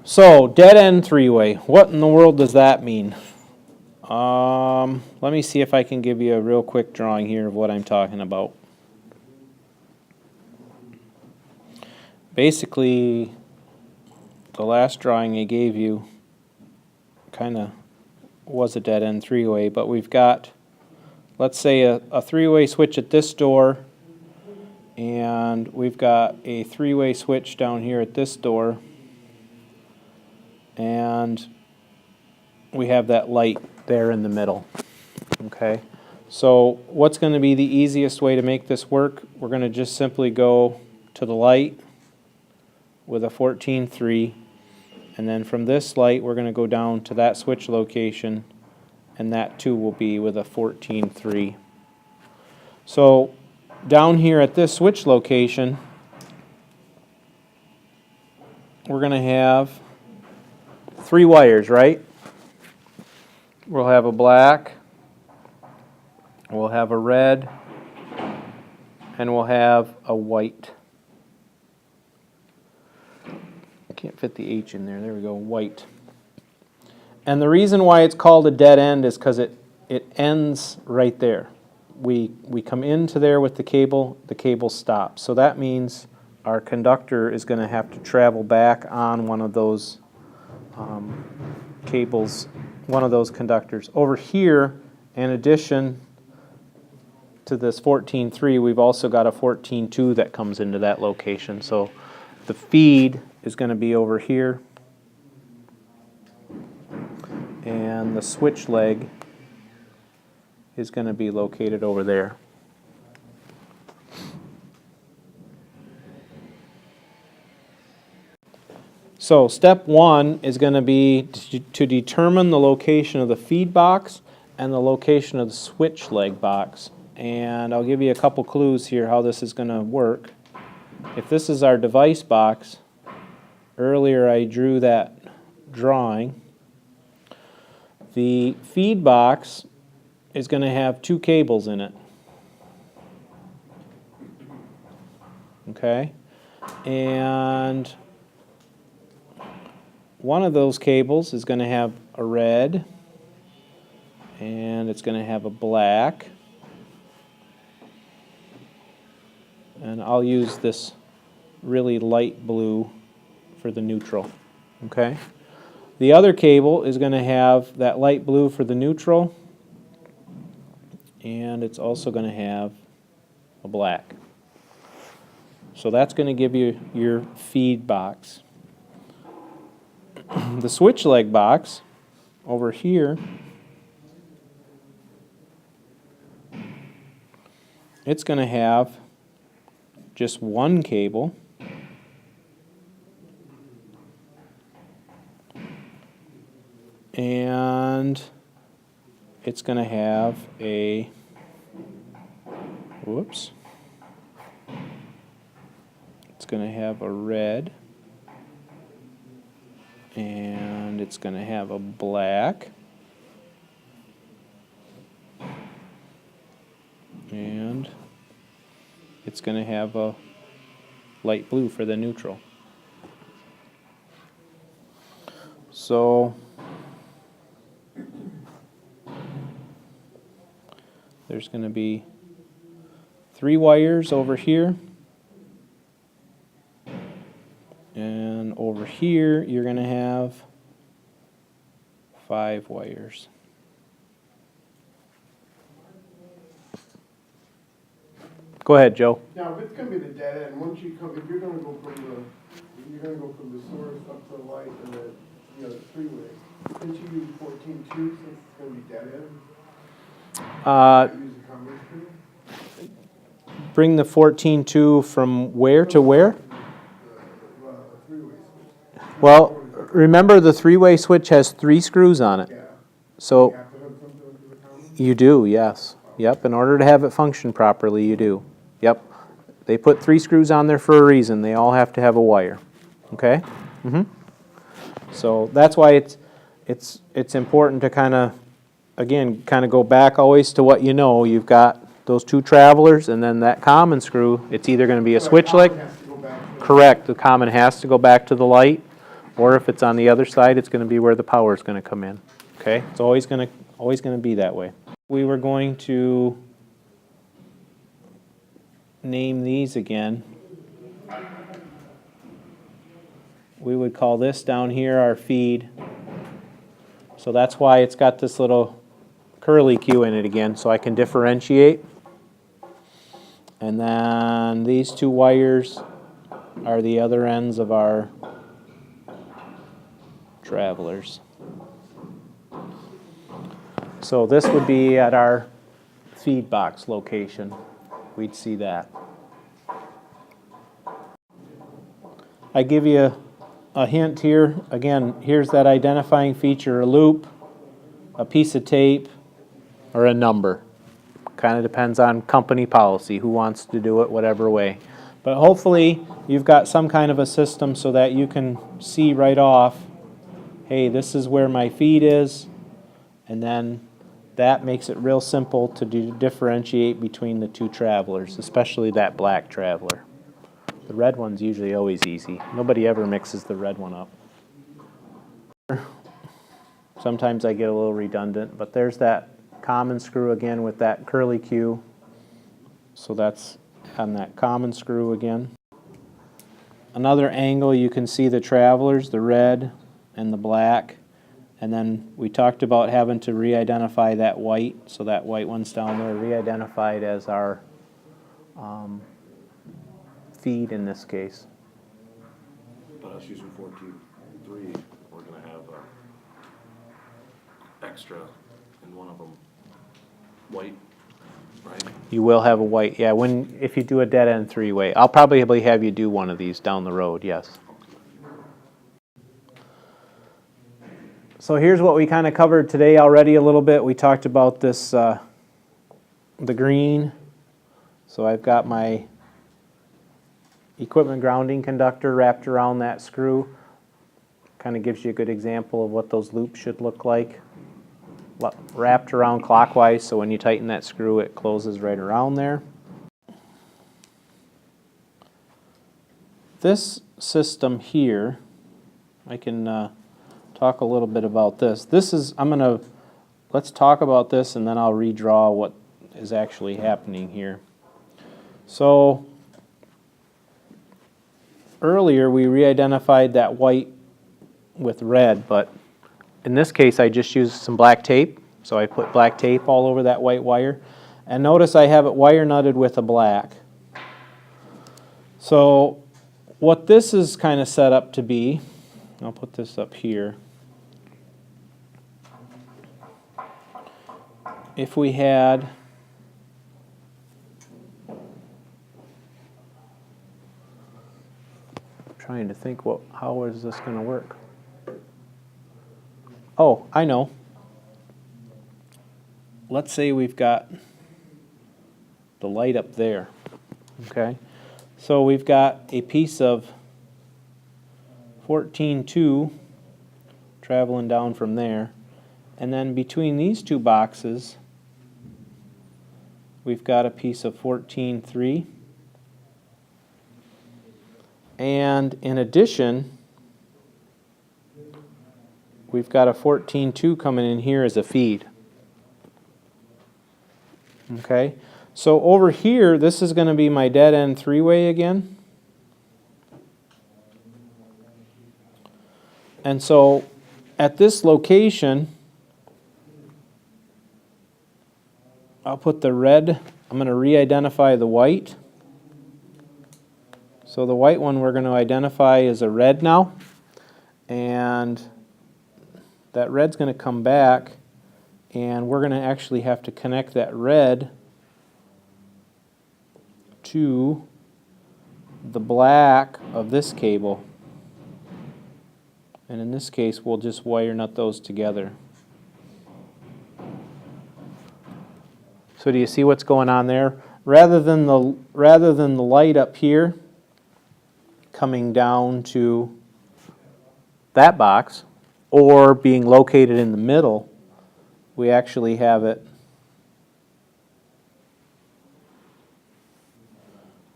So, dead end three-way. What in the world does that mean? Let me see if I can give you a real quick drawing here of what I'm talking about. Basically, the last drawing I gave you kind of was a dead end three-way, but we've got, let's say, a three-way switch at this door, and we've got a three-way switch down here at this door, and we have that light there in the middle. Okay, so what's going to be the easiest way to make this work? We're going to just simply go to the light with a 14-3, and then from this light we're going to go down to that switch location, and that too will be with a 14-3. So down here at this switch location, we're going to have 3 wires, right? We'll have a black, we'll have a red, and we'll have a white. I can't fit the H in there. There we go, white. And the reason why it's called a dead end is because it ends right there. We come into there with the cable stops. So that means our conductor is going to have to travel back on one of those cables, one of those conductors. Over here, in addition to this 14-3, we've also got a 14-2 that comes into that location. So the feed is going to be over here, and the switch leg is going to be located over there. So step 1 is going to be to determine the location of the feed box and the location of the switch leg box. And I'll give you a couple clues here how this is going to work. If this is our device box, earlier I drew that drawing. The feed box is going to have 2 cables in it. Okay? And one of those cables is going to have a red, and it's going to have a black, and I'll use this really light blue for the neutral. Okay? The other cable is going to have that light blue for the neutral, and it's also going to have a black. So that's going to give you your feed box. The switch leg box over here, it's going to have just one cable, and it's going to have a, whoops, it's going to have a red, and it's going to have a black, and it's going to have a light blue for the neutral. So there's going to be 3 wires over here, and over here you're going to have 5 wires. Go ahead, Joe. Now, if it's going to be the dead end, once you come, if you're going to go from the source up to the light and the three-way, can't you use 14-2 since it's going to be dead end? Use a combination? Bring the 14-2 from where to where? Three-way switch. Well, remember the three-way switch has 3 screws on it. Yeah. So You have to hook something up to the common? you do, yes. Yep, in order to have it function properly, you do. Yep. They put 3 screws on there for a reason. They all have to have a wire. Okay? So that's why it's important to kind of, again, kind of go back always to what you know. You've got those 2 travelers, and then that common screw. It's either going to be a switch leg. Has to go back to Correct. The common has to go back to the light, Or if it's on the other side, it's going to be where the power is going to come in. Okay? It's always going to be that way. We were going to name these again. We would call this down here our feed. So that's why it's got this little curly Q in it again, so I can differentiate. And then these two wires are the other ends of our travelers. So this would be at our feed box location. We'd see that. I give you a hint here. Again, here's that identifying feature, a loop, a piece of tape, or a number. Kind of depends on company policy, who wants to do it whatever way. But hopefully you've got some kind of a system so that you can see right off, hey, this is where my feed is, and then that makes it real simple to differentiate between the two travelers, especially that black traveler. The red one's usually always easy. Nobody ever mixes the red one up. Sometimes I get a little redundant, but there's that common screw again with that curly Q. So that's on that common screw again. Another angle, you can see the travelers, the red and the black. And then we talked about having to re-identify that white. So that white one's down there, re-identified as our feed in this case. But us using 14.3, we're going to have extra in one of them white, right? You will have a white, yeah, if you do a dead end three-way. I'll probably have you do one of these down the road, yes. So here's what we kind of covered today already a little bit. We talked about this, the green. So I've got my equipment grounding conductor wrapped around that screw. Kind of gives you a good example of what those loops should look like. Wrapped around clockwise, so when you tighten that screw, it closes right around there. This system here, I can talk a little bit about this. Let's talk about this and then I'll redraw what is actually happening here. So earlier we re-identified that white with red, but in this case I just used some black tape. So I put black tape all over that white wire. And notice I have it wire nutted with a black. So what this is kind of set up to be, I'll put this up here. If we had trying to think how is this going to work? Oh, I know. Let's say we've got the light up there. Okay? So we've got a piece of 14.2 traveling down from there. And then between these two boxes, we've got a piece of 14.3. And in addition, we've got a 14.2 coming in here as a feed. Okay, so over here, this is going to be my dead end three-way again. And so at this location, I'll put the red, I'm going to re-identify the white. So the white one we're going to identify as a red now. And that red's going to come back, and we're going to actually have to connect that red to the black of this cable. And in this case, we'll just wire nut those together. So do you see what's going on there? Rather than the light up here coming down to that box or being located in the middle, we actually have it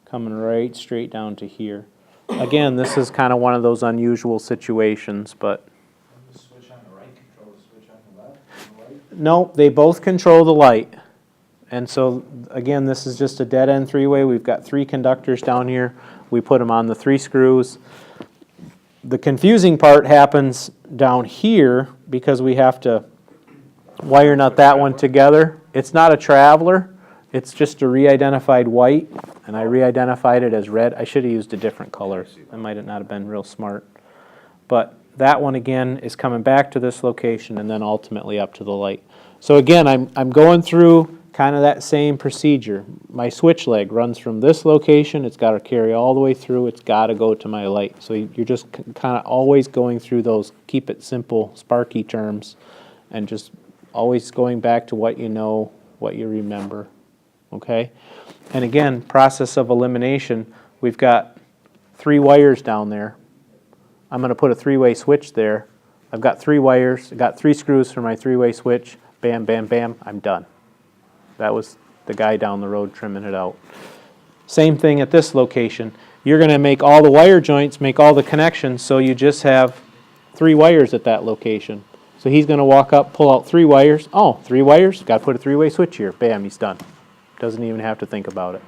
coming right straight down to here. again, this is kind of one of those unusual situations, but The switch on the right controls the switch on the left, on the right. no, they both control the light. And so, again, this is just a dead-end three-way. We've got 3 conductors down here. We put them on the 3 screws. The confusing part happens down here because we have to wire nut that one together. It's not a traveler. It's just a re-identified white, and I re-identified it as red. I should have used a different color. I might have not have been real smart. But that one, again, is coming back to this location and then ultimately up to the light. So again, I'm going through kind of that same procedure. My switch leg runs from this location. It's got to carry all the way through. It's got to go to my light. So you're just kind of always going through those keep it simple, Sparky terms, and just always going back to what you know, what you remember. Okay? And again, process of elimination, we've got 3 wires down there. I'm going to put a 3-way switch there. I've got 3 wires. I've got 3 screws for my 3-way switch. Bam, bam, bam, I'm done. That was the guy down the road trimming it out. Same thing at this location. You're going to make all the wire joints, make all the connections, so you just have 3 wires at that location. So he's going to walk up, pull out 3 wires. Oh, 3 wires? Got to put a 3-way switch here. Bam, he's done. Doesn't even have to think about it.